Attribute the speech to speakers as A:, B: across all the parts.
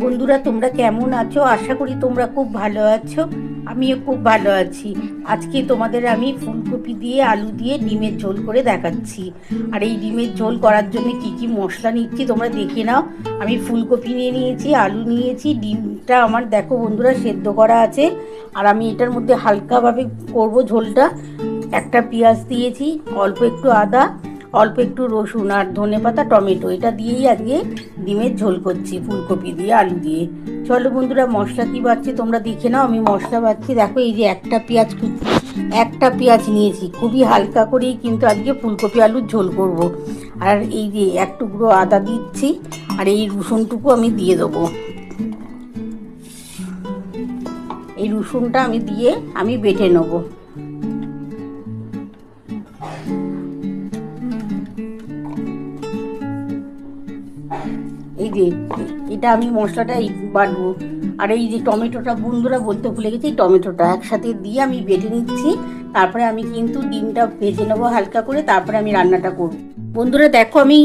A: বন্ধুরা, তোমরা কেমন আছো? আশা করি তোমরা খুব ভালো আছো। আমিও খুব ভালো আছি। আজকে তোমাদের আমি ফুলকপি দিয়ে আলু দিয়ে ডিমের ঝোল করে দেখাচ্ছি। আর এই ডিমের ঝোল করার জন্য কি কি মশলা নিচ্ছি তোমরা দেখে নাও। আমি ফুলকপি নিয়ে নিয়েছি, আলু নিয়েছি, ডিমটা আমার দেখো বন্ধুরা সেদ্ধ করা আছে। আর আমি এটার মধ্যে হালকাভাবে করব ঝোলটা। একটা পেঁয়াজ দিয়েছি, অল্প একটু আদা, অল্প একটু রসুন আর ধনেপাতা, টমেটো, এটা দিয়েই আজকে ডিমের ঝোল করছি ফুলকপি দিয়ে আলু দিয়ে। চলো বন্ধুরা, মশলা কি বাড়ছি তোমরা দেখে নাও। আমি মশলা বাড়ছি, দেখো এই যে একটা পেঁয়াজ নিয়েছি, খুবই হালকা করেই কিন্তু আজকে ফুলকপি আলুর ঝোল করব। আর এই যে এক টুকরো আদা দিচ্ছি, আর এই রসুনটুকু আমি দিয়ে দেবো। এই রসুনটা আমি দিয়ে আমি বেটে নেবো। এই যে এটা আমি মশলাটা বাটবো। আর এই যে টমেটোটা বন্ধুরা বলতে ভুলে গেছি, টমেটোটা একসাথে দিয়ে আমি বেটে নিচ্ছি। তারপরে আমি কিন্তু ডিমটা ভেজে নেবো হালকা করে, তারপরে আমি রান্নাটা করব। বন্ধুরা দেখো, আমি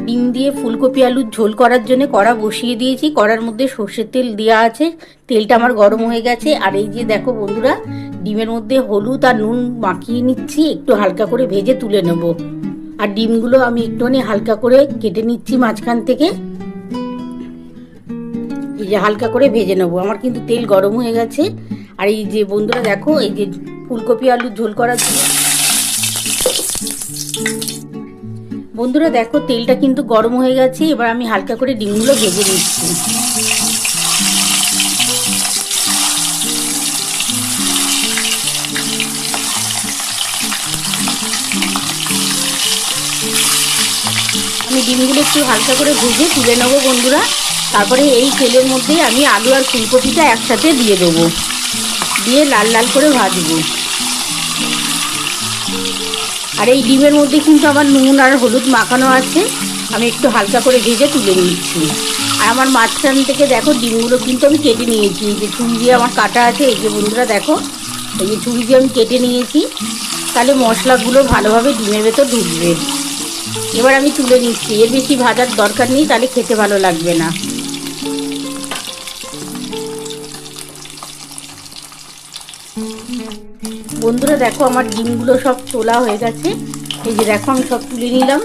A: ডিম দিয়ে ফুলকপি আলুর ঝোল করার জন্য কড়া বসিয়ে দিয়েছি। কড়ার মধ্যে সর্ষের তেল দেওয়া আছে, তেলটা আমার গরম হয়ে গেছে। আর এই যে দেখো বন্ধুরা, ডিমের মধ্যে হলুদ আর নুন মাখিয়ে নিচ্ছি, একটু হালকা করে ভেজে তুলে নেব। আর ডিমগুলো আমি একটুখানি হালকা করে কেটে নিচ্ছি মাঝখান থেকে। এই যে হালকা করে ভেজে নেবো। আমার কিন্তু তেল গরম হয়ে গেছে। আর এই যে বন্ধুরা দেখো, এই যে ফুলকপি আলুর ঝোল করার জন্য বন্ধুরা দেখো তেলটা কিন্তু গরম হয়ে গেছে। এবার আমি হালকা করে ডিমগুলো ভেজে নিচ্ছি। আমি ডিমগুলো একটু হালকা করে ভেজে তুলে নেবো বন্ধুরা। তারপরে এই তেলের মধ্যে আমি আলু আর ফুলকপিটা একসাথে দিয়ে দেবো, দিয়ে লাল লাল করে ভাজবো। আর এই ডিমের মধ্যে কিন্তু আমার নুন আর হলুদ মাখানো আছে, আমি একটু হালকা করে ভেজে তুলে নিচ্ছি। আর আমার মাঝখান থেকে দেখো ডিমগুলো কিন্তু আমি কেটে নিয়েছি, এই যে ছুরি দিয়ে আমার কাটা আছে। এই যে বন্ধুরা দেখো, এই যে ছুরি দিয়ে আমি কেটে নিয়েছি, তাহলে মশলাগুলো ভালোভাবে ডিমের ভেতর ঢুকবে। এবার আমি তুলে নিচ্ছি, এর বেশি ভাজার দরকার নেই, তাহলে খেতে ভালো লাগবে না। বন্ধুরা দেখো, আমার ডিমগুলো সব তোলা হয়ে গেছে। এই যে দেখো, আমি সব তুলে নিলাম।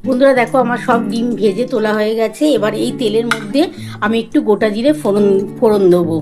A: বন্ধুরা দেখো, আমার সব ডিম ভেজে তোলা হয়ে গেছে। এবার এই তেলের মধ্যে আমি একটু গোটা জিরে ফোড়ন দেবো।